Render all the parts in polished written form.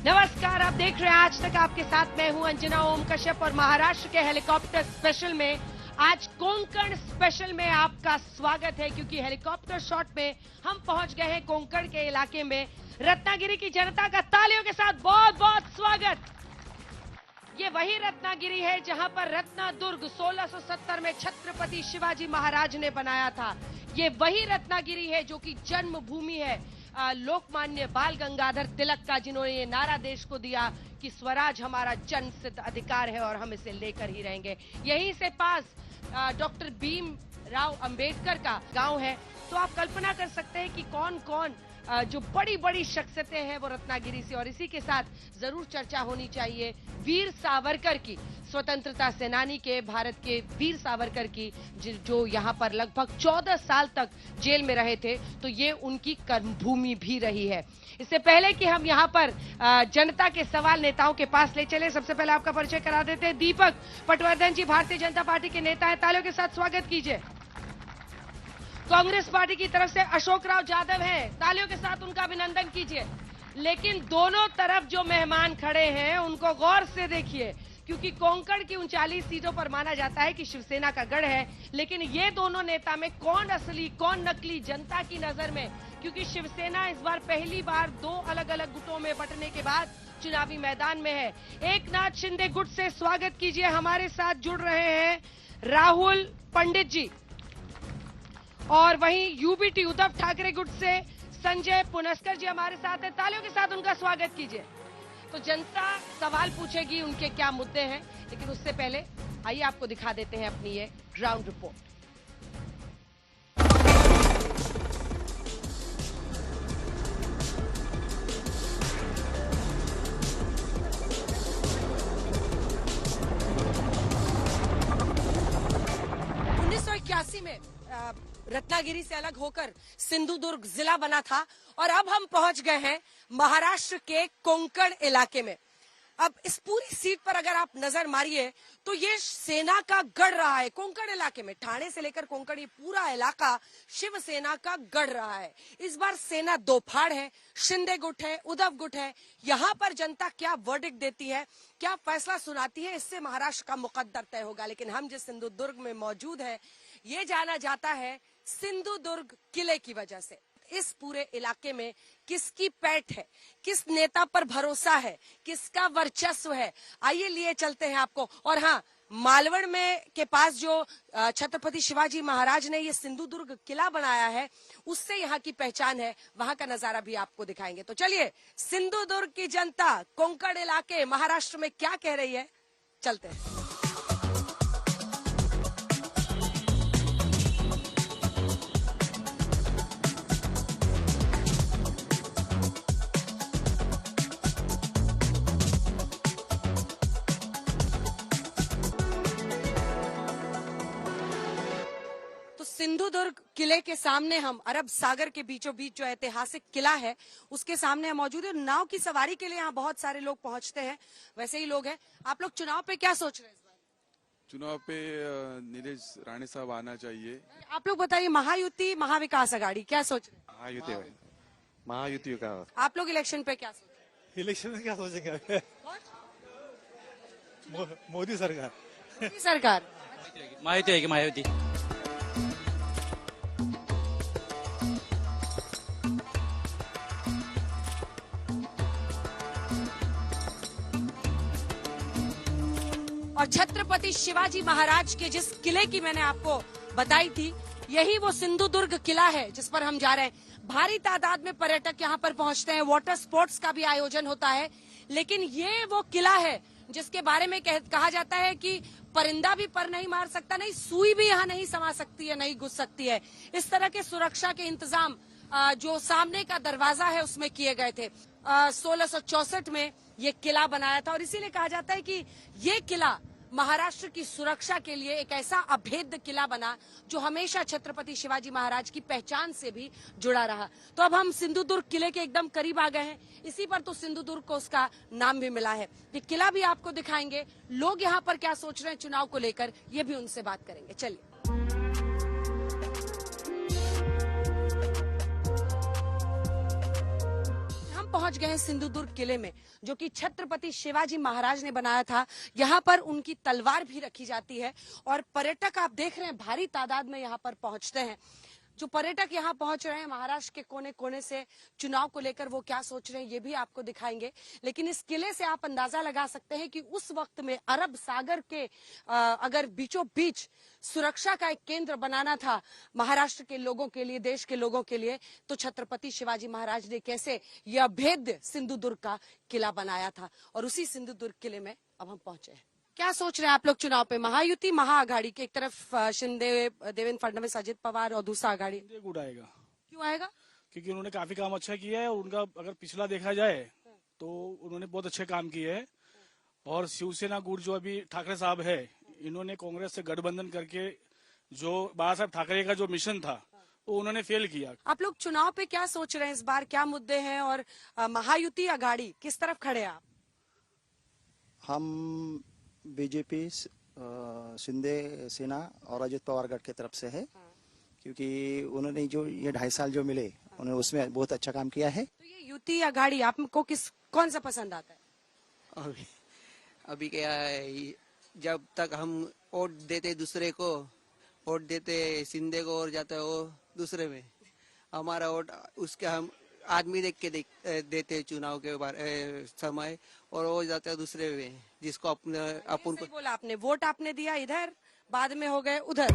नमस्कार, आप देख रहे हैं आज तक आपके साथ मैं हूं अंजना ओम कश्यप और महाराष्ट्र के हेलीकॉप्टर स्पेशल में आज कोंकण स्पेशल में आपका स्वागत है क्योंकि हेलीकॉप्टर शॉट में हम पहुंच गए हैं कोंकण के इलाके में। रत्नागिरी की जनता का तालियों के साथ बहुत बहुत स्वागत। ये वही रत्नागिरी है जहां पर रत्नादुर्ग 1670 में छत्रपति शिवाजी महाराज ने बनाया था। ये वही रत्नागिरी है जो कि जन्मभूमि है लोकमान्य बाल गंगाधर तिलक का, जिन्होंने ये नारा देश को दिया कि स्वराज हमारा जन्म सिद्ध अधिकार है और हम इसे लेकर ही रहेंगे। यहीं से पास डॉक्टर भीम राव अंबेडकर का गांव है, तो आप कल्पना कर सकते हैं कि कौन कौन जो बड़ी बड़ी शख्सियतें हैं वो रत्नागिरी से। और इसी के साथ जरूर चर्चा होनी चाहिए वीर सावरकर की, स्वतंत्रता सेनानी के, भारत के वीर सावरकर की, जो यहाँ पर लगभग 14 साल तक जेल में रहे थे, तो ये उनकी कर्मभूमि भी रही है। इससे पहले कि हम यहाँ पर जनता के सवाल नेताओं के पास ले चले, सबसे पहले आपका परिचय करा देते हैं। दीपक पटवर्धन जी भारतीय जनता पार्टी के नेता हैं, तालियों के साथ स्वागत कीजिए। कांग्रेस पार्टी की तरफ से अशोक राव यादव हैं, तालियों के साथ उनका अभिनंदन कीजिए। लेकिन दोनों तरफ जो मेहमान खड़े हैं उनको गौर से देखिए, क्योंकि कोंकण की 39 सीटों पर माना जाता है कि शिवसेना का गढ़ है, लेकिन ये दोनों नेता में कौन असली कौन नकली जनता की नजर में, क्योंकि शिवसेना इस बार पहली बार 2 अलग अलग गुटों में बंटने के बाद चुनावी मैदान में है। एकनाथ शिंदे गुट से स्वागत कीजिए। हमारे साथ जुड़ रहे हैं राहुल पंडित जी, और वहीं यूबीटी उद्धव ठाकरे गुट से संजय पुनस्कर जी हमारे साथ हैं, तालियों के साथ उनका स्वागत कीजिए। तो जनता सवाल पूछेगी उनके क्या मुद्दे हैं, लेकिन उससे पहले आइए आपको दिखा देते हैं अपनी ये ग्राउंड रिपोर्ट। में रत्नागिरी से अलग होकर सिंधुदुर्ग जिला बना था और अब हम पहुंच गए हैं महाराष्ट्र के कोंकण इलाके में। अब इस पूरी सीट पर अगर आप नजर मारिए तो ये सेना का गढ़ रहा है। कोंकण इलाके में ठाणे से लेकर कोंकण ये पूरा इलाका शिवसेना का गढ़ रहा है। इस बार सेना दो फाड़ है, शिंदे गुट है, उद्धव गुट है। यहाँ पर जनता क्या वर्डिक्ट देती है, क्या फैसला सुनाती है, इससे महाराष्ट्र का मुकद्दर तय होगा। लेकिन हम जिस सिंधुदुर्ग में मौजूद है ये जाना जाता है सिंधुदुर्ग किले की वजह से। इस पूरे इलाके में किसकी पैठ है, किस नेता पर भरोसा है, किसका वर्चस्व है, आइए लिए चलते हैं आपको। और हाँ, मालवण में के पास जो छत्रपति शिवाजी महाराज ने ये सिंधुदुर्ग किला बनाया है, उससे यहाँ की पहचान है, वहां का नजारा भी आपको दिखाएंगे। तो चलिए, सिंधुदुर्ग की जनता कोंकण इलाके महाराष्ट्र में क्या कह रही है, चलते हैं। सिंधुदुर्ग किले के सामने हम अरब सागर के बीचों बीच जो ऐतिहासिक किला है उसके सामने हम मौजूद है। नाव की सवारी के लिए यहाँ बहुत सारे लोग पहुंचते हैं, वैसे ही लोग हैं। आप लोग चुनाव पे क्या सोच रहे हैं इस बार? चुनाव पे नीलेश राणे साहब आना चाहिए। आप लोग बताइए, महायुति महाविकास आघाड़ी क्या सोच रहे हैं? महायुति का। आप लोग इलेक्शन पे क्या सोच रहे हैं? इलेक्शन में क्या सोचेंगे? मोदी सरकार। मोदी सरकार। महायुति है कि महायुति। और छत्रपति शिवाजी महाराज के जिस किले की मैंने आपको बताई थी, यही वो सिंधुदुर्ग किला है जिस पर हम जा रहे हैं। भारी तादाद में पर्यटक यहाँ पर पहुंचते हैं, वाटर स्पोर्ट्स का भी आयोजन होता है। लेकिन ये वो किला है जिसके बारे में कहा जाता है कि परिंदा भी पर नहीं मार सकता, नहीं सुई भी यहाँ नहीं समा सकती है, नहीं घुस सकती है। इस तरह के सुरक्षा के इंतजाम जो सामने का दरवाजा है उसमें किए गए थे। 1664 में ये किला बनाया था और इसीलिए कहा जाता है कि ये किला महाराष्ट्र की सुरक्षा के लिए एक ऐसा अभेद्य किला बना जो हमेशा छत्रपति शिवाजी महाराज की पहचान से भी जुड़ा रहा। तो अब हम सिंधुदुर्ग किले के एकदम करीब आ गए हैं, इसी पर तो सिंधुदुर्ग को उसका नाम भी मिला है। ये किला भी आपको दिखाएंगे, लोग यहाँ पर क्या सोच रहे हैं चुनाव को लेकर, ये भी उनसे बात करेंगे। चलिए, पहुंच गए हैं सिंधुदुर्ग किले में, जो कि छत्रपति शिवाजी महाराज ने बनाया था। यहाँ पर उनकी तलवार भी रखी जाती है और पर्यटक आप देख रहे हैं भारी तादाद में यहाँ पर पहुंचते हैं। जो पर्यटक यहाँ पहुंच रहे हैं महाराष्ट्र के कोने कोने से, चुनाव को लेकर वो क्या सोच रहे हैं ये भी आपको दिखाएंगे। लेकिन इस किले से आप अंदाजा लगा सकते हैं कि उस वक्त में अरब सागर के अगर बीचों बीच सुरक्षा का एक केंद्र बनाना था महाराष्ट्र के लोगों के लिए, देश के लोगों के लिए, तो छत्रपति शिवाजी महाराज ने कैसे यह अभेद्य सिंधुदुर्ग का किला बनाया था। और उसी सिंधुदुर्ग किले में अब हम पहुंचे हैं। क्या सोच रहे हैं आप लोग चुनाव पे? महायुति, महाआघाड़ी के, एक तरफ शिंदे, देवेंद्र फडणवीस, अजित पवार और दूसरा आघाड़ी। गुड आएगा। क्यों आएगा? क्योंकि उन्होंने काफी काम अच्छा किया है। उनका अगर पिछला देखा जाए तो उन्होंने बहुत अच्छे काम किए हैं। और शिवसेना गुट जो अभी ठाकरे साहब है, इन्होंने कांग्रेस से गठबंधन करके जो बाला साहब ठाकरे का जो मिशन था वो उन्होंने फेल किया। आप लोग चुनाव पे क्या सोच रहे हैं? इस बार क्या मुद्दे हैं और महायुति, आघाड़ी किस तरफ खड़े हैं आप? हम बीजेपी, शिंदे सेना और अजित पवार गढ़ की तरफ से है, क्योंकि उन्होंने जो ये 2.5 साल जो मिले उन्होंने उसमें बहुत अच्छा काम किया है। तो ये युति, आघाड़ी आपको कौन सा पसंद आता है? अभी क्या है, जब तक हम वोट देते दूसरे को, वोट देते शिंदे को और जाता है वो दूसरे में, हमारा वोट उसके हम आदमी देख के देते चुनाव के समय, और वो जाता है दूसरे में जिसको अपन को बोला आपने। वोट आपने दिया इधर, बाद में हो गए उधर।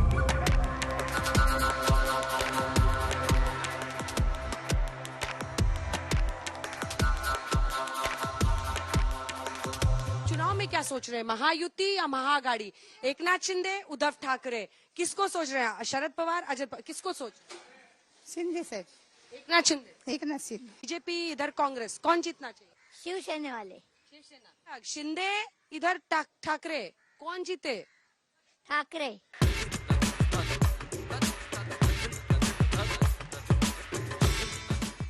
चुनाव में क्या सोच रहे हैं? महायुति या महाआघाड़ी? एकनाथ शिंदे, उद्धव ठाकरे, किसको सोच रहे हैं? शरद पवार, अजित पवार, किसको सोच रहे हैं? शिंदे सर। एकनाथ शिंदे। एकनाथ शिंदे। बीजेपी, इधर कांग्रेस, कौन जीतना चाहिए? शिवसेना वाले। शिवसेना। शिंदे, इधर ठाकरे, कौन जीते? ठाकरे।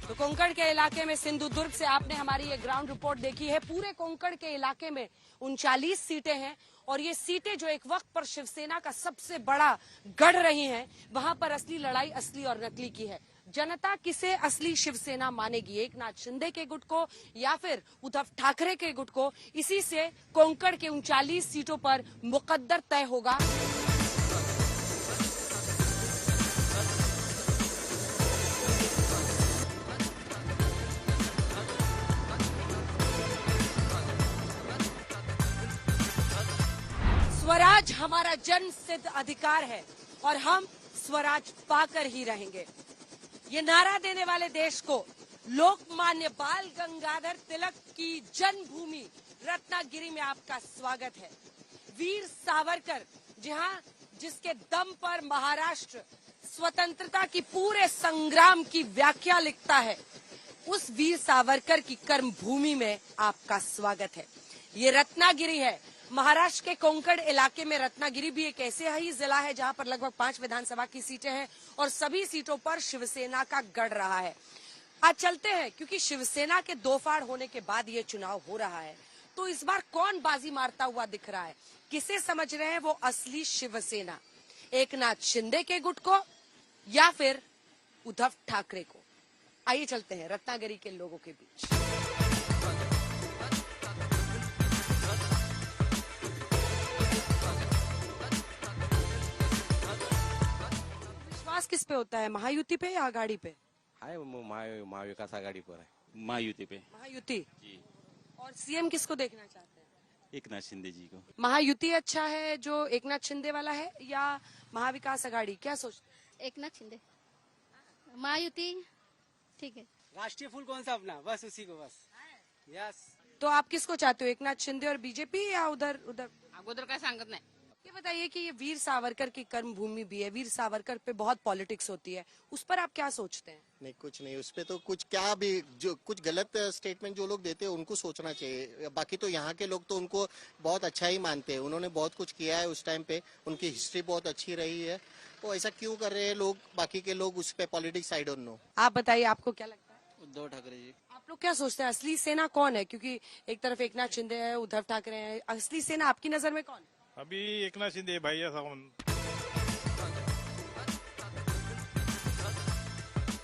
तो कोंकण के इलाके में सिंधुदुर्ग से आपने हमारी ये ग्राउंड रिपोर्ट देखी है। पूरे कोंकण के इलाके में 39 सीटें हैं और ये सीटें जो एक वक्त पर शिवसेना का सबसे बड़ा गढ़ रही हैं, वहां पर असली लड़ाई असली और नकली की है। जनता किसे असली शिवसेना मानेगी, एकनाथ शिंदे के गुट को या फिर उद्धव ठाकरे के गुट को? इसी से कोंकण के 39 सीटों पर मुकद्दर तय होगा। स्वराज हमारा जन्म सिद्ध अधिकार है और हम स्वराज पाकर ही रहेंगे। ये नारा देने वाले देश को लोकमान्य बाल गंगाधर तिलक की जन्मभूमि रत्नागिरी में आपका स्वागत है। वीर सावरकर, जिसके दम पर महाराष्ट्र स्वतंत्रता की पूरे संग्राम की व्याख्या लिखता है, उस वीर सावरकर की कर्मभूमि में आपका स्वागत है। ये रत्नागिरी है। महाराष्ट्र के कोंकण इलाके में रत्नागिरी भी एक ऐसे ही जिला है जहां पर लगभग 5 विधानसभा की सीटें हैं और सभी सीटों पर शिवसेना का गढ़ रहा है। आज चलते हैं, क्योंकि शिवसेना के दो फाड़ होने के बाद ये चुनाव हो रहा है, तो इस बार कौन बाजी मारता हुआ दिख रहा है? किसे समझ रहे हैं वो असली शिवसेना? एकनाथ शिंदे के गुट को या फिर उद्धव ठाकरे को? आइए चलते हैं रत्नागिरी के लोगों के बीच। विश्वास किस पे होता है, महायुति पे या आघाड़ी पे? हाय महाविकास आघाड़ी पर है, महायुति पे। महायुति जी। और सीएम किसको देखना चाहते हैं? एकनाथ शिंदे जी को। महायुति अच्छा है जो एकनाथ शिंदे वाला है, या महाविकास आघाड़ी? क्या सोचते हैं? एकनाथ शिंदे। महायुति ठीक है। राष्ट्रीय फूल कौन सा अपना? बस उसी को बस। यस। तो आप किसको चाहते हो, एकनाथ शिंदे और बीजेपी या उधर? अगोदर काय सांगत नाही। ये बताइए कि ये वीर सावरकर की कर्मभूमि भी है, वीर सावरकर पे बहुत पॉलिटिक्स होती है, उस पर आप क्या सोचते हैं? नहीं, कुछ नहीं, उस पे तो कुछ क्या भी जो कुछ गलत स्टेटमेंट जो लोग देते हैं उनको सोचना चाहिए। बाकी तो यहाँ के लोग तो उनको बहुत अच्छा ही मानते हैं। उन्होंने बहुत कुछ किया है उस टाइम पे, उनकी हिस्ट्री बहुत अच्छी रही है। तो ऐसा क्यों कर रहे हैं लोग, बाकी के लोग उस पे पॉलिटिक्स? I don't know. आप बताइए, आपको क्या लगता है? उद्धव ठाकरे जी। आप लोग क्या सोचते हैं असली सेना कौन है? क्योंकि एक तरफ एकनाथ शिंदे है, उद्धव ठाकरे है, असली सेना आपकी नजर में कौन है? अभी एकनाथ शिंदे भैया सावन।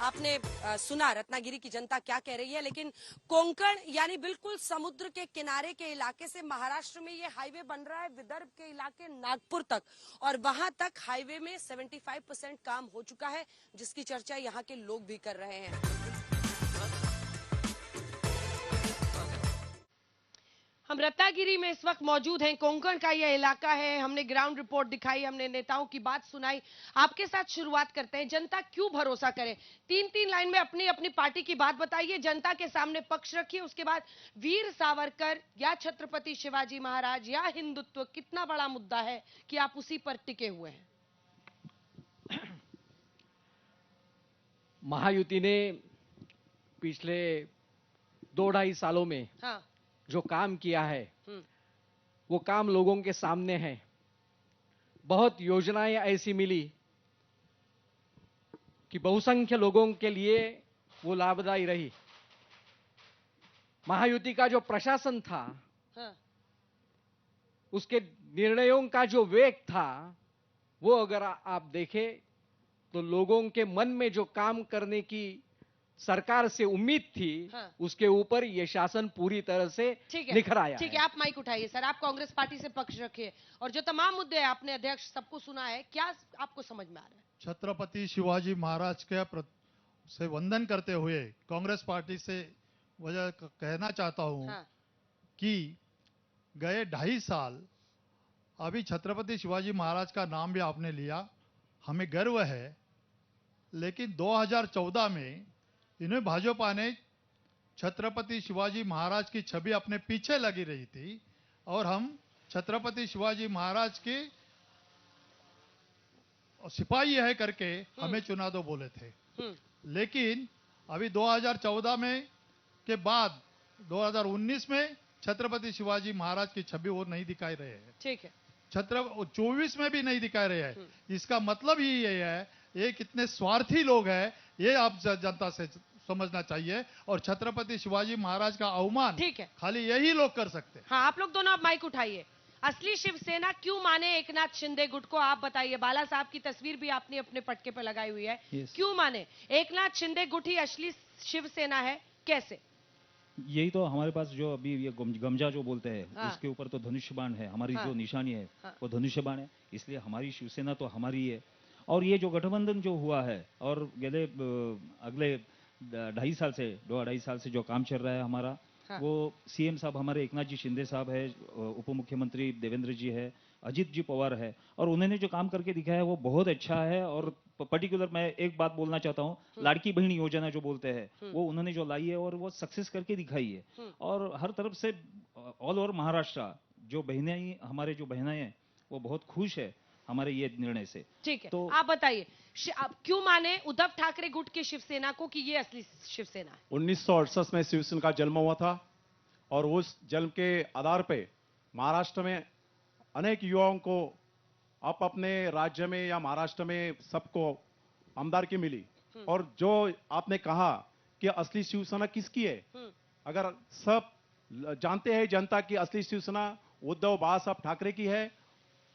आपने सुना रत्नागिरी की जनता क्या कह रही है, लेकिन कोंकण यानी बिल्कुल समुद्र के किनारे के इलाके से महाराष्ट्र में ये हाईवे बन रहा है, विदर्भ के इलाके नागपुर तक, और वहां तक हाईवे में 75% काम हो चुका है, जिसकी चर्चा यहाँ के लोग भी कर रहे हैं। हम रत्नागिरी में इस वक्त मौजूद हैं। कोंकण का यह इलाका है। हमने ग्राउंड रिपोर्ट दिखाई, हमने नेताओं की बात सुनाई। आपके साथ शुरुआत करते हैं। जनता क्यों भरोसा करे? 3-3 लाइन में अपनी अपनी पार्टी की बात बताइए, जनता के सामने पक्ष रखिए। उसके बाद वीर सावरकर या छत्रपति शिवाजी महाराज या हिंदुत्व कितना बड़ा मुद्दा है कि आप उसी पर टिके हुए हैं? महायुति ने पिछले 2-2.5 सालों में हाँ, जो काम किया है वो काम लोगों के सामने है। बहुत योजनाएं ऐसी मिली कि बहुसंख्य लोगों के लिए वो लाभदायी रही। महायुति का जो प्रशासन था, हाँ, उसके निर्णयों का जो वेग था, वो अगर आप देखें तो लोगों के मन में जो काम करने की सरकार से उम्मीद थी, हाँ, उसके ऊपर ये शासन पूरी तरह से निखर आया। ठीक है, आप माइक उठाइए सर। आप कांग्रेस पार्टी से पक्ष रखिए और जो तमाम मुद्दे आपने अध्यक्ष सबको सुना है, क्या आपको समझ में आ रहा है? छत्रपति शिवाजी महाराज के से वंदन करते हुए कांग्रेस पार्टी से वजह कहना चाहता हूं, हाँ, कि गए 2.5 साल अभी छत्रपति शिवाजी महाराज का नाम भी आपने लिया, हमें गर्व है। लेकिन 2014 में इन्हें भाजपा ने छत्रपति शिवाजी महाराज की छवि अपने पीछे लगी रही थी और हम छत्रपति शिवाजी महाराज के सिपाही है करके हमें चुना दो बोले थे। लेकिन अभी 2014 में के बाद 2019 में छत्रपति शिवाजी महाराज की छवि वो नहीं दिखाई रहे हैं। ठीक है, 24 में भी नहीं दिखा रहे हैं। इसका मतलब ही ये है, ये कितने स्वार्थी लोग हैं, ये आप जनता से समझना चाहिए। और छत्रपति शिवाजी महाराज का अवमान ठीक है, खाली यही लोग कर सकते हैं। हाँ, आप लोग दोनों आप माइक उठाइए। असली शिवसेना क्यों माने एकनाथ शिंदे गुट को? आप बताइए। बाला साहब की तस्वीर भी आपने अपने पटके पर लगाई हुई है। क्यों माने एकनाथ शिंदे गुट ही असली शिवसेना है? कैसे? यही तो हमारे पास जो अभी ये गमजा जो बोलते हैं, हाँ, उसके ऊपर तो धनुष बाण है। हमारी हाँ, जो निशानी है, हाँ, वो धनुष बाण है। इसलिए हमारी शिवसेना तो हमारी है। और ये जो गठबंधन जो हुआ है और अगले 2.5 साल से जो काम चल रहा है हमारा, हाँ, वो सीएम साहब हमारे एकनाथ जी शिंदे साहब है, उप मुख्यमंत्री देवेंद्र जी है, अजित जी पवार है, और उन्होंने जो काम करके दिखाया है वो बहुत अच्छा है। और पर्टिकुलर मैं एक बात बोलना चाहता हूँ, लाड़की बहन योजना जो बोलते हैं वो उन्होंने जो लाई है और वो सक्सेस करके दिखाई है। और हर तरफ से ऑल ओवर महाराष्ट्र जो बहनें, हमारे जो बहनें हैं वो बहुत खुश है हमारे ये निर्णय से। ठीक है, तो आप बताइए आप क्यों माने उद्धव ठाकरे गुट की शिवसेना को कि ये असली शिवसेना है? 1968 में शिवसेना का जन्म हुआ था और उस जन्म के आधार पे महाराष्ट्र में अनेक युवाओं को अपने राज्य में या महाराष्ट्र में सबको आमदारकी मिली। और जो आपने कहा कि असली शिवसेना किसकी है, अगर सब जानते हैं जनता की असली शिवसेना उद्धव बाला साहब ठाकरे की है।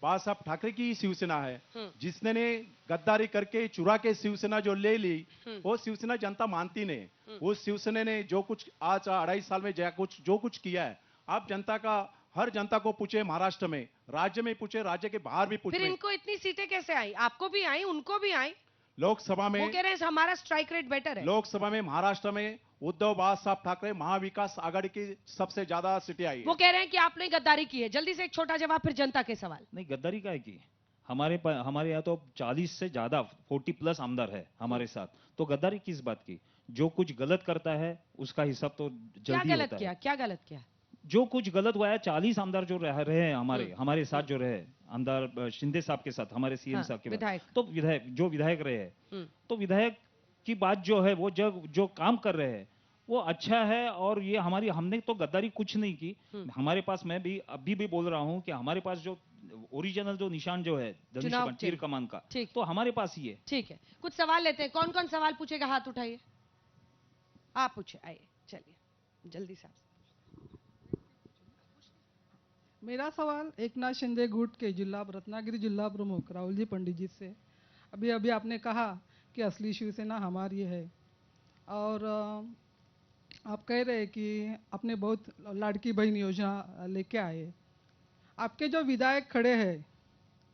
बाला साहब ठाकरे की शिवसेना है। जिसने ने गद्दारी करके चुरा के शिवसेना जो ले ली, वो शिवसेना जनता मानती नहीं। उस शिवसेना ने जो कुछ आज 2.5 साल में जो कुछ किया है, आप जनता का हर जनता को पूछे, महाराष्ट्र में, राज्य में पूछे, राज्य के बाहर भी पूछे। फिर इनको इतनी सीटें कैसे आई? आपको भी आई, उनको भी आई। लोकसभा में वो कह रहे हैं हमारा स्ट्राइक रेट बेटर है। लोकसभा में महाराष्ट्र में उद्धव बाला साहब ठाकरे महाविकास आघाड़ी की सबसे ज्यादा सीटें आई है। वो कह रहे हैं कि आपने गद्दारी की है। जल्दी से एक छोटा जवाब, फिर जनता के सवाल। नहीं, गद्दारी का है कि हमारे यहाँ तो 40 से ज्यादा 40+ आमदार है हमारे साथ, तो गद्दारी किस बात की? जो कुछ गलत करता है उसका हिसाब तो जल्दी होता है। क्या गलत किया? क्या गलत किया? जो कुछ गलत हुआ है, 40 आमदार जो रहे हैं हमारे साथ, जो रहे आमदार शिंदे साहब के साथ, हमारे सीएम साहब के विधायक, तो विधायक रहे हैं, तो विधायक की बात जो है वो जो काम कर रहे हैं वो अच्छा है। और ये हमने तो गद्दारी कुछ नहीं की। हमारे पास, मैं भी अभी भी बोल रहा हूं कि हमारे पास जो ओरिजिनल जो निशान जो है धनुष तीर कमान का, तो हमारे पास ही है। ठीक है, कुछ सवाल लेते हैं। कौन कौन सवाल पूछेगा? हाथ उठाइए, आप पूछे। आइए, चलिए जल्दी से। मेरा सवाल एकनाथ शिंदे गुट के रत्नागिरी जिला प्रमुख राहुल जी पंडित जी से। अभी आपने कहा कि असली शिवसेना हमारी है, और आप कह रहे हैं कि आपने बहुत लाड़की बहन योजना लेके आए। आपके जो विधायक खड़े हैं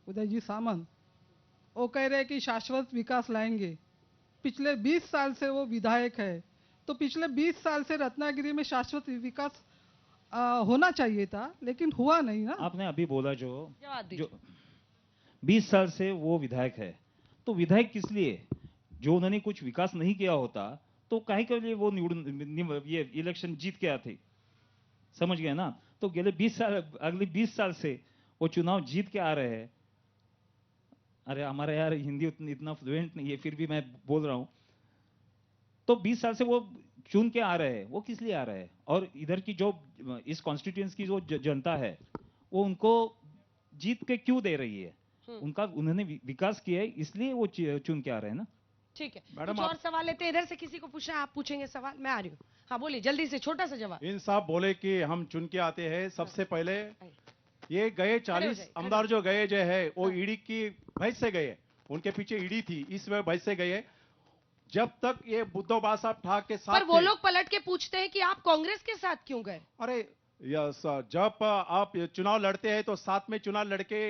उदय जी सामंत, वो कह रहे हैं कि शाश्वत विकास लाएंगे। पिछले 20 साल से वो विधायक है, तो पिछले 20 साल से रत्नागिरी में शाश्वत विकास होना चाहिए था, लेकिन हुआ नहीं ना। आपने अभी बोला जो जवाब दीजिए। 20 साल से वो विधायक है, तो विधायक किस लिए? जो उन्होंने कुछ विकास नहीं किया होता तो काहे के लिए वो ये इलेक्शन जीत के आते? समझ गए ना? तो अगले 20 साल से वो चुनाव जीत के आ रहे हैं। अरे हमारा यार हिंदी इतना फ्लुएंट नहीं है, फिर भी मैं बोल रहा हूं। तो 20 साल से वो चुन के आ रहे हैं, वो किस लिए आ रहे हैं? और इधर की जो इस कॉन्स्टिट्यूएंसी की जो जनता है, वो उनको जीत के क्यों दे रही है? उन्होंने विकास किया है, इसलिए वो चुन के आ रहे हैं ना। ठीक है, मैडम, कुछ और सवाल लेते हैं। इधर से किसी को पूछना है, आप पूछेंगे सवाल? मैं आ रही हूँ। हाँ बोलिए, जल्दी से छोटा सा जवाब। इन साहब बोले कि हम चुन के आते हैं। सबसे पहले ये गए 40 आमदार जो गए जो है वो ईडी की भैंस से गए, उनके पीछे ईडी थी, इस वजह भैंस से गए। जब तक ये बुद्धोबा साहब ठाक के साथ पर वो लोग पलट के पूछते हैं कि आप कांग्रेस के साथ क्यों गए? अरे जब आप चुनाव लड़ते हैं तो साथ में चुनाव लड़के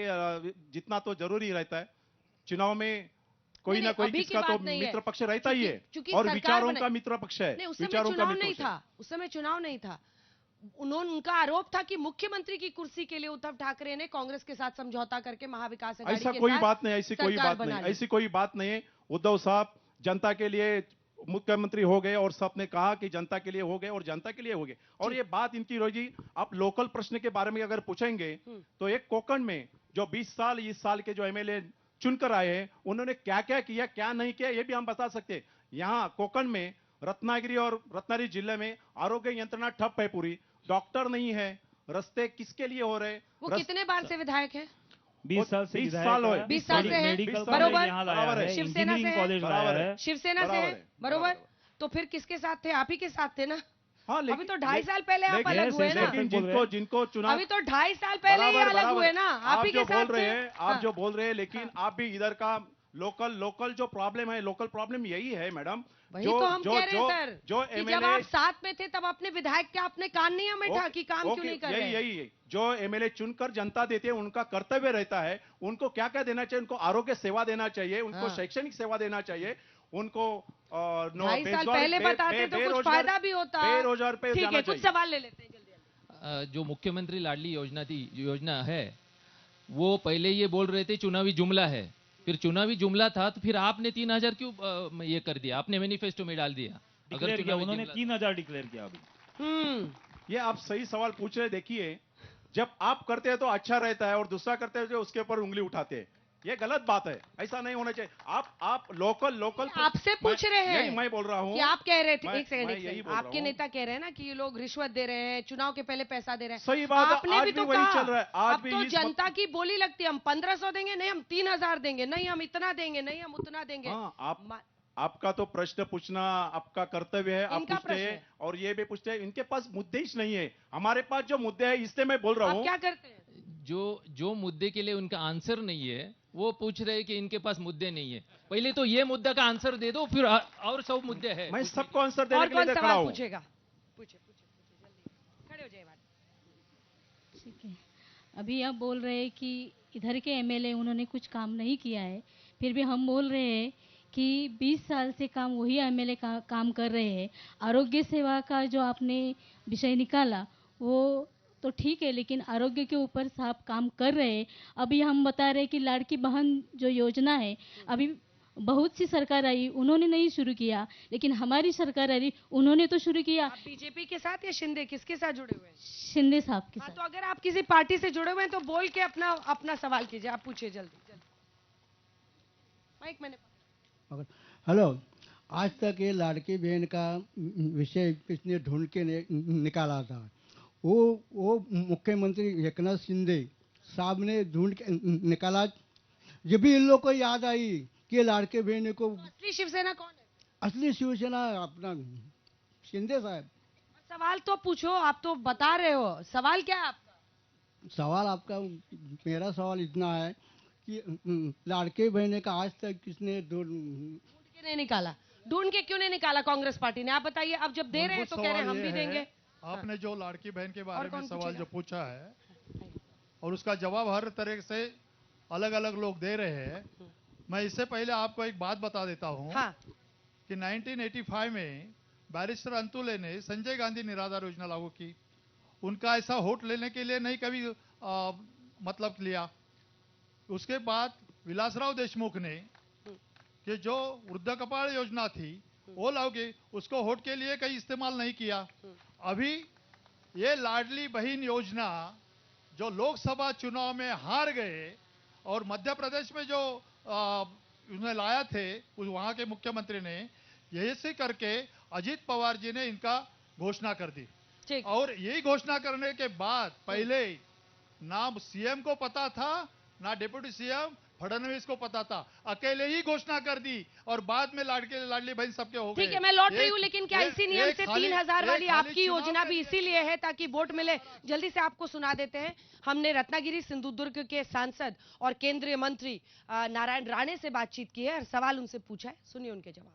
जितना तो जरूरी रहता है। चुनाव में कोई ना कोई किसका तो मित्र पक्ष रहता ही है, और विचारों का मित्र पक्ष है। उस समय चुनाव नहीं था, उस समय चुनाव नहीं था। उनका आरोप था कि मुख्यमंत्री की कुर्सी के लिए उद्धव ठाकरे ने कांग्रेस के साथ समझौता करके महाविकास अघाड़ी के साथ ऐसा कोई बात नहीं, ऐसी कोई बात नहीं, ऐसी कोई बात नहीं है। उद्धव साहब जनता के लिए मुख्यमंत्री हो गए और सबने कहा कि जनता के लिए हो गए और जनता के लिए हो गए। और ये बात इनकी रोजी, आप लोकल प्रश्न के बारे में अगर पूछेंगे तो एक कोकण में जो 20 साल इस साल के जो एमएलए चुनकर आए हैं, उन्होंने क्या क्या किया क्या नहीं किया ये भी हम बता सकते हैं। यहाँ कोकण में रत्नागिरी और रत्नागिरी जिले में आरोग्य यंत्रणा ठप है, पूरी डॉक्टर नहीं है, रास्ते किसके लिए हो रहे? वो कितने बार से विधायक है? 20 साल से 20 साल से है, बरोबर। शिवसेना से है, शिवसेना से है, बरोबर। तो फिर किसके साथ थे? आप ही के साथ थे ना। हाँ, अभी तो 2.5 साल पहले आप अलग हुए ना। जिनको चुनाव, अभी तो 2.5 साल पहले ही अलग हुए ना। आप ही के साथ थे। आप जो बोल रहे हैं, लेकिन आप भी इधर का लोकल जो प्रॉब्लम है, लोकल प्रॉब्लम यही है मैडम। वही तो हम कह रहे हैं सर, जो कि जब आप साथ में थे तब अपने विधायक के आपने कान नहीं बैठा कि काम क्यों नहीं कर रहे? यही जो एमएलए चुनकर जनता देते हैं, उनका कर्तव्य रहता है उनको क्या क्या देना चाहिए। उनको आरोग्य सेवा देना चाहिए, उनको शैक्षणिक सेवा देना चाहिए, उनको 2.5 साल पहले बताते तो कुछ फायदा भी होता। बेरोजगार पे ठीक है, कुछ सवाल ले लेते हैं जल्दी। जो मुख्यमंत्री लाडली योजना है, वो पहले ये बोल रहे थे चुनावी जुमला है, फिर चुनावी जुमला था तो फिर आपने 3000 क्यों ये कर दिया? आपने मैनिफेस्टो में डाल दिया। अगर उन्होंने 3000 डिक्लेयर किया अभी। ये आप सही सवाल पूछ रहे। देखिए, जब आप करते हैं तो अच्छा रहता है और दूसरा करते हैं जो उसके ऊपर उंगली उठाते हैं, ये गलत बात है। ऐसा नहीं होना चाहिए। आप लोकल आपसे पूछ रहे हैं, मैं बोल रहा हूँ कि आप कह रहे थे, एक सेकंड, आपके नेता कह रहे हैं ना कि ये लोग रिश्वत दे रहे हैं, चुनाव के पहले पैसा दे रहे हैं। सही बात है, आपने भी तो वही कहा, चल रहा है। आज अब भी तो जनता की बोली लगती है, हम 1500 देंगे, नहीं हम 3000 देंगे, नहीं हम इतना देंगे, नहीं हम उतना देंगे। आपका तो प्रश्न पूछना आपका कर्तव्य है, आप पूछते हैं और ये भी पूछते हैं। इनके पास मुद्दे ही नहीं है, हमारे पास जो मुद्दे है इससे मैं बोल रहा हूँ। क्या करते हैं? जो मुद्दे के लिए उनका आंसर नहीं है वो पूछ रहे हैं कि इनके पास मुद्दे नहीं है। पहले तो ये मुद्दा का आंसर दे दो, फिर और सब मुद्दे हैं। मैं सबको आंसर देने के लिए खड़ा हूं। पूछेगा, पूछे जल्दी खड़े हो जाइए। ठीक है, अभी आप बोल रहे हैं कि इधर के एमएलए उन्होंने कुछ काम नहीं किया है, फिर भी हम बोल रहे हैं कि 20 साल से काम वही एमएलए काम कर रहे हैं। आरोग्य सेवा का जो आपने विषय निकाला वो तो ठीक है, लेकिन आरोग्य के ऊपर साहब काम कर रहे हैं। अभी हम बता रहे हैं कि लाड़की बहन जो योजना है, अभी बहुत सी सरकार आई उन्होंने नहीं शुरू किया, लेकिन हमारी सरकार आई उन्होंने तो शुरू किया। आप बीजेपी के साथ या शिंदे, किसके साथ जुड़े हुए हैं? शिंदे साहब के साथ। तो अगर आप किसी पार्टी से जुड़े हुए हैं तो बोल के अपना सवाल कीजिए। आप पूछिए जल्दी। माइक मैंने। हेलो, आज तक ये लाड़की बहन का विषय किसने ढूंढ के निकाला था? वो मुख्यमंत्री एकनाथ शिंदे साहब ने ढूंढ के निकाला। जब भी इन लोग को याद आई कि लाड़के बहन को, असली शिवसेना कौन है? असली शिवसेना अपना शिंदे साहब। सवाल तो पूछो, आप तो बता रहे हो। सवाल क्या है आपका? सवाल आपका, मेरा सवाल इतना है कि लाड़के बहन का आज तक किसने ढूंढ के नहीं निकाला? ढूंढ के क्यों नहीं निकाला कांग्रेस पार्टी ने? आप बताइए। अब जब दे रहे हैं तो कह रहे हैं हम भी देंगे। आपने जो लाड़की बहन के बारे में सवाल जो पूछा है और उसका जवाब हर तरह से अलग अलग लोग दे रहे हैं। मैं इससे पहले आपको एक बात बता देता हूं कि 1985 में बैरिस्टर अंतुले ने संजय गांधी निराधार योजना लागू की। उनका ऐसा वोट लेने के लिए नहीं कभी मतलब लिया। उसके बाद विलासराव देशमुख ने कि जो वृद्ध कपाल योजना थी वो लागू की, उसको वोट के लिए कहीं इस्तेमाल नहीं किया। अभी ये लाडली बहन योजना जो लोकसभा चुनाव में हार गए और मध्य प्रदेश में जो उन्हें लाया थे वहां के मुख्यमंत्री ने, यही करके अजीत पवार जी ने इनका घोषणा कर दी। और यही घोषणा करने के बाद पहले ना सीएम को पता था ना डिप्टी सीएम फडणवीस को पता था, अकेले ही घोषणा कर दी और बाद में लाडली बहन सबके हो गए। ठीक है, मैं लौट रही हूँ, लेकिन क्या इसी नियम से 3000 वाली आपकी योजना भी इसीलिए है ताकि वोट मिले? जल्दी से आपको सुना देते हैं। हमने रत्नागिरी सिंधुदुर्ग के सांसद और केंद्रीय मंत्री नारायण राणे से बातचीत की है और सवाल उनसे पूछा है, सुनिए उनके जवाब।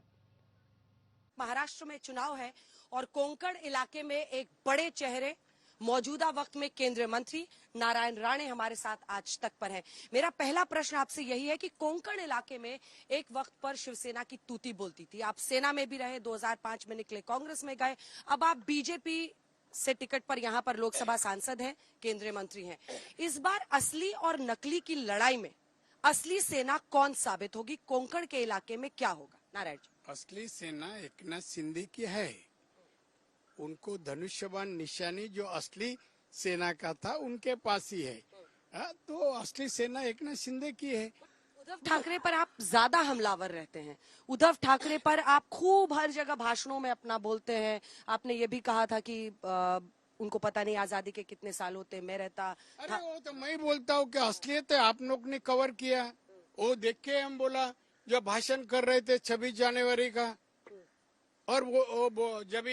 महाराष्ट्र में चुनाव है और कोंकण इलाके में एक बड़े चेहरे, मौजूदा वक्त में केंद्रीय मंत्री नारायण राणे हमारे साथ आज तक पर है। मेरा पहला प्रश्न आपसे यही है कि कोंकण इलाके में एक वक्त पर शिवसेना की तूती बोलती थी। आप सेना में भी रहे, 2005 में निकले, कांग्रेस में गए, अब आप बीजेपी से टिकट पर यहाँ पर लोकसभा सांसद हैं, केंद्रीय मंत्री हैं। इस बार असली और नकली की लड़ाई में असली सेना कौन साबित होगी? कोंकण के इलाके में क्या होगा? नारायण जी। असली सेना एकनाथ शिंदे की है। उनको धनुष्यबाण निशानी जो असली सेना का था उनके पास ही है। तो असली सेना एकनाथ शिंदे की है। उद्धव ठाकरे पर आप ज्यादा हमलावर रहते हैं। उद्धव ठाकरे पर आप खूब हर जगह भाषणों में अपना बोलते हैं। आपने ये भी कहा था कि उनको पता नहीं आजादी के कितने साल होते, मैं रहता। अरे वो तो मैं बोलता हूँ कि असलियत है, आप लोग ने कवर किया। वो देख के हम बोला जो भाषण कर रहे थे 26 जनवरी का, और वो जब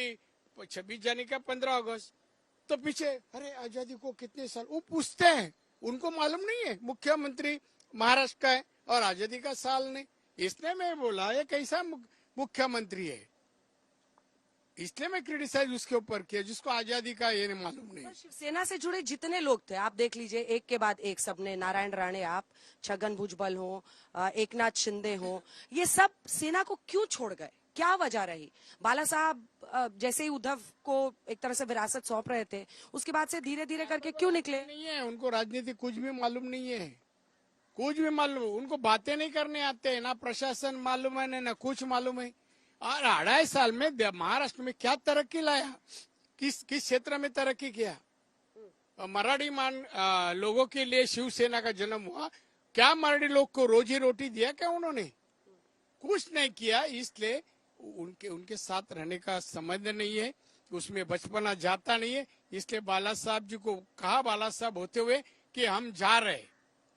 26 जनवरी का 15 अगस्त, तो पीछे अरे आजादी को कितने साल वो पूछते हैं। उनको मालूम नहीं है मुख्यमंत्री महाराष्ट्र का है और आजादी का साल नहीं। इसलिए मैं बोला ये कैसा मुख्यमंत्री है, इसलिए मैं क्रिटिसाइज उसके ऊपर किया जिसको आजादी का ये मालूम नहीं। शिवसेना से जुड़े जितने लोग थे आप देख लीजिए, एक के बाद एक सबने, नारायण राणे, आप, छगन भुजबल हो, एकनाथ शिंदे हो, ये सब सेना को क्यों छोड़ गए? क्या वजह रही? बाला साहब जैसे ही उद्धव को एक तरह से विरासत सौंप रहे थे, उसके बाद से धीरे धीरे करके क्यों निकले? नहीं है, उनको राजनीति कुछ भी मालूम नहीं है, कुछ भी मालूम। उनको बातें नहीं करने आते हैं, ना प्रशासन मालूम है ना कुछ मालूम है। और 2.5 साल में महाराष्ट्र में क्या तरक्की लाया, किस क्षेत्र में तरक्की किया? मराठी लोगों के लिए शिवसेना का जन्म हुआ, क्या मराठी लोग को रोजी रोटी दिया क्या उन्होंने? कुछ नहीं किया। इसलिए उनके साथ रहने का समझ नहीं है, उसमें बचपना जाता नहीं है। इसलिए बाला साहब जी को कहा, बाला साहब होते हुए, कि हम जा रहे,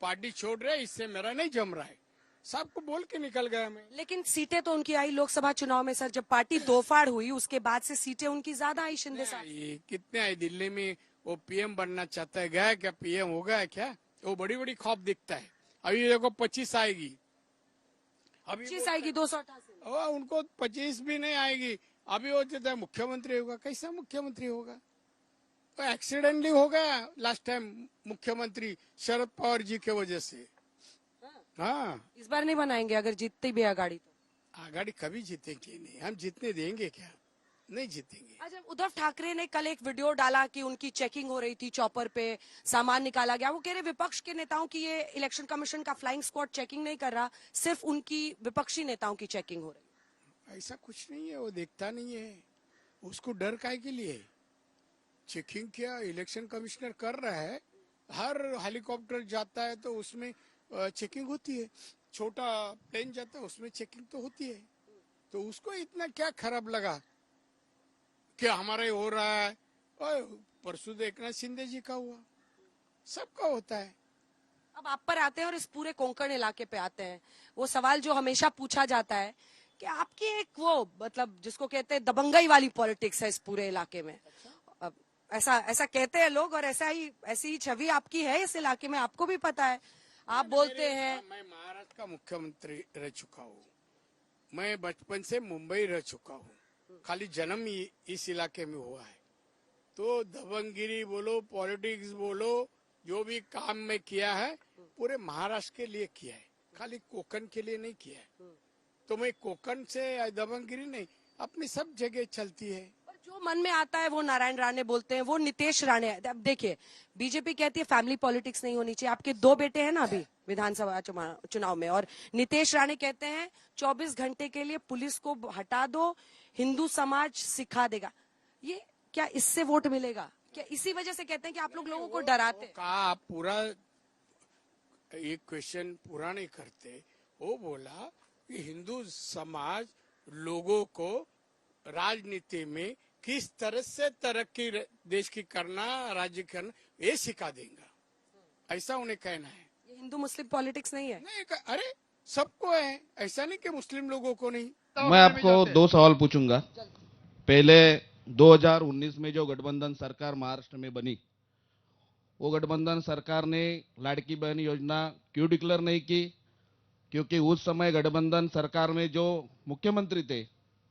पार्टी छोड़ रहे, इससे मेरा नहीं जम रहा है। सबको बोल के निकल गया मैं। लेकिन सीटें तो उनकी आई लोकसभा चुनाव में सर, जब पार्टी दोफाड़ हुई उसके बाद से सीटें उनकी ज्यादा आई शिंदे साहब। कितने आई? दिल्ली में वो पीएम बनना चाहता है, गया क्या? पीएम हो गया क्या? वो बड़ी बड़ी खौफ दिखता है। अभी देखो 25 आएगी, अभी 25 आएगी, 288। उनको 25 भी नहीं आएगी। अभी वो कहता है मुख्यमंत्री होगा। कैसा मुख्यमंत्री होगा? तो एक्सीडेंटली हो गया लास्ट टाइम मुख्यमंत्री शरद पवार जी के वजह से। हाँ, इस बार नहीं बनाएंगे अगर जीतती भी आघाड़ी तो? आघाड़ी कभी जीतेंगे नहीं, हम जीतने देंगे क्या? नहीं जीतेंगे। अच्छा, उद्धव ठाकरे ने कल एक वीडियो डाला कि उनकी चेकिंग हो रही थी, चॉपर पे सामान निकाला गया। वो कह रहे विपक्ष के नेताओं की ये इलेक्शन कमीशन का फ्लाइंग स्क्वाड चेकिंग नहीं कर रहा, सिर्फ उनकी विपक्षी नेताओं की चेकिंग हो रही। ऐसा कुछ नहीं है, वो देखता नहीं है, उसको डर काहे के लिए? चेकिंग क्या इलेक्शन कमिश्नर कर रहा है? हर हेलीकॉप्टर जाता है तो उसमें चेकिंग होती है, छोटा प्लेन जाता है उसमें चेकिंग तो होती है। तो उसको इतना क्या खराब लगा कि हमारा हो रहा है? और परसों तो एकनाथ शिंदे जी का हुआ, सबका होता है। अब आप पर आते हैं और इस पूरे कोंकण इलाके पे आते हैं। वो सवाल जो हमेशा पूछा जाता है कि आपकी एक वो मतलब जिसको कहते हैं दबंगई वाली पॉलिटिक्स है इस पूरे इलाके में। अब ऐसा कहते हैं लोग और ऐसी ही छवि आपकी है इस इलाके में, आपको भी पता है। आप बोलते हैं मैं महाराष्ट्र का मुख्यमंत्री रह चुका हूँ, मैं बचपन से मुंबई रह चुका हूँ, खाली जन्म इस इलाके में हुआ है। तो दबंगगिरी बोलो, पॉलिटिक्स बोलो, जो भी काम में किया है पूरे महाराष्ट्र के लिए किया है, खाली कोकण के लिए नहीं किया है। तो मैं कोकण से दबंगगिरी नहीं, अपनी सब जगह चलती है। जो मन में आता है वो नारायण राणे बोलते हैं, वो नितेश राणे। अब देखिए, बीजेपी कहती है फैमिली पॉलिटिक्स नहीं होनी चाहिए। आपके 2 बेटे हैं ना अभी विधानसभा चुनाव में, और नितेश राणे कहते हैं 24 घंटे के लिए पुलिस को हटा दो, हिंदू समाज सिखा देगा। ये क्या इससे वोट मिलेगा क्या? इसी वजह से कहते हैं कि आप लोगों को डराते। कहा पूरा एक क्वेश्चन पूरा नहीं करते। वो बोला कि हिंदू समाज लोगों को राजनीति में किस तरह से तरक्की देश की करना, राज्य करना, ये सिखा देगा, ऐसा उन्हें कहना है। ये हिंदू मुस्लिम पॉलिटिक्स नहीं है। नहीं, अरे सबको है, ऐसा नहीं कि मुस्लिम लोगों को नहीं। मैं आपको 2 सवाल पूछूंगा। पहले 2019 में जो गठबंधन सरकार महाराष्ट्र में बनी, वो गठबंधन सरकार ने लाड़की बहन योजना क्यों डिक्लेयर नहीं की? क्योंकि उस समय गठबंधन सरकार में जो मुख्यमंत्री थे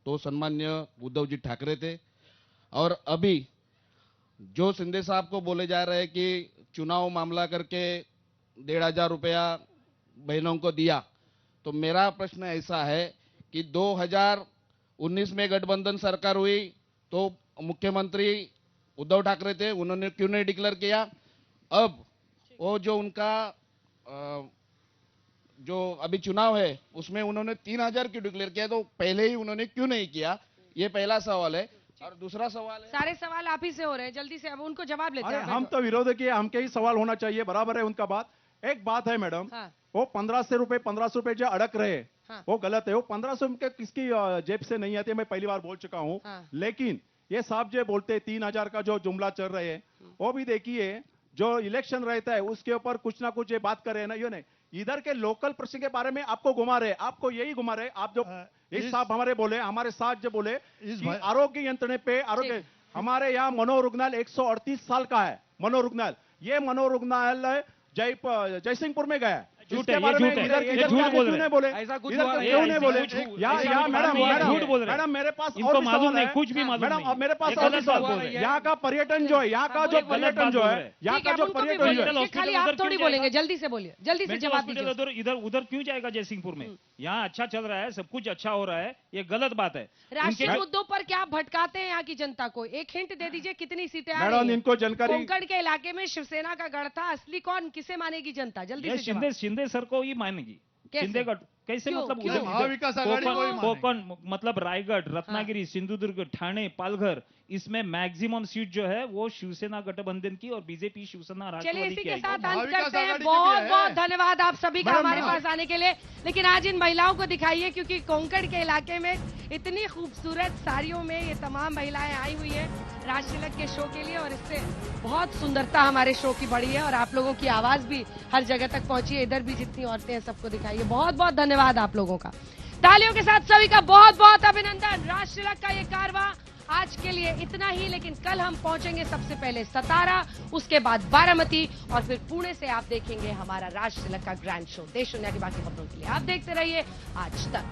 तो सन्मान्य उद्धव जी ठाकरे थे, और अभी जो शिंदे साहब को बोले जा रहे हैं कि चुनाव मामला करके 1,500 रुपया बहनों को दिया, तो मेरा प्रश्न ऐसा है कि 2019 में गठबंधन सरकार हुई तो मुख्यमंत्री उद्धव ठाकरे थे, उन्होंने क्यों नहीं डिक्लेयर किया? अब वो जो उनका जो अभी चुनाव है उसमें उन्होंने 3,000 क्यों डिक्लेयर किया, तो पहले ही उन्होंने क्यों नहीं किया? ये पहला सवाल है। और दूसरा सवाल है, सारे सवाल आप ही से हो रहे हैं, जल्दी से अब उनको जवाब लेते हैं। हम तो विरोध किए, हमके ही सवाल होना चाहिए, बराबर है उनका बात। एक बात है मैडम, वो 1500 रुपए जो अड़क रहे, वो गलत है। वो 1500 रुपए किसकी जेब से नहीं आते, मैं पहली बार बोल चुका हूँ। लेकिन ये साहब जो बोलते 3,000 का जो जुमला चल रहे हैं, वो भी देखिए जो इलेक्शन रहता है उसके ऊपर कुछ ना कुछ ये बात कर रहे हैं ना, ये नहीं इधर के लोकल प्रश्न के बारे में आपको घुमा रहे, आपको यही घुमा रहे। आप जो इस साहब हमारे बोले, हमारे साथ जो बोले आरोग्य यंत्रणा पे आरोग्य, हमारे यहाँ मनोरुग्णालय 138 साल का है मनोरुग्णालय। ये मनोरुग्णालय जयसिंहपुर में गया। झूठ है, ये झूठ बोल रहे हैं। ऐसा कुछ क्यों नहीं बोले? मैडम मेरे पास इनको मालूम नहीं, कुछ भी मालूम नहीं। मैडम मेरे पास और सवाल है। यहाँ का पर्यटन जो है, यहाँ का जो पर्यटन जो है, यहाँ का जो पर्यटन जो है, खाली आप थोड़ी बोलेंगे, जल्दी से बोलिए, जल्दी से जवाब दीजिए। उधर क्यों जाएगा जयसिंहपुर में? यहाँ अच्छा चल रहा है, सब कुछ अच्छा हो रहा है, ये गलत बात है। राष्ट्रीय मुद्दों पर क्या भटकाते हैं यहाँ की जनता को? एक हिंट दे दीजिए, कितनी सीटें आ रही मैडम हैं? इनको जानकारी। कोंकण के इलाके में शिवसेना का गढ़ था, असली कौन, किसे मानेगी जनता? जल्दी से शिंदे सर को ही मानेगी। शिंदे कैसे? मतलब कोकण मतलब रायगढ़, रत्नागिरी, सिंधुदुर्ग, ठाणे, पालघर, इसमें मैक्सिमम सीट जो है वो शिवसेना गठबंधन की और बीजेपी शिवसेना चलिए राष्ट्रवादी इसी की के साथ आएगी। अंत करते हैं। बहुत बहुत धन्यवाद आप सभी का हमारे पास आने के लिए। लेकिन आज इन महिलाओं को दिखाइए, क्योंकि कोंकण के इलाके में इतनी खूबसूरत साड़ियों में ये तमाम महिलाएं आई हुई है राज तिलक के शो के लिए, और इससे बहुत सुंदरता हमारे शो की बढ़ी है और आप लोगों की आवाज भी हर जगह तक पहुंची है। इधर भी जितनी औरतें हैं सबको दिखाइए। बहुत बहुत धन्यवाद आप लोगों का। तालियों के साथ सभी का बहुत बहुत अभिनंदन। राज तिलक का ये कारवां आज के लिए इतना ही, लेकिन कल हम पहुंचेंगे सबसे पहले सतारा, उसके बाद बारामती, और फिर पुणे से आप देखेंगे हमारा राज तिलक का ग्रैंड शो। देश दुनिया की बाकी खबरों के लिए आप देखते रहिए आज तक।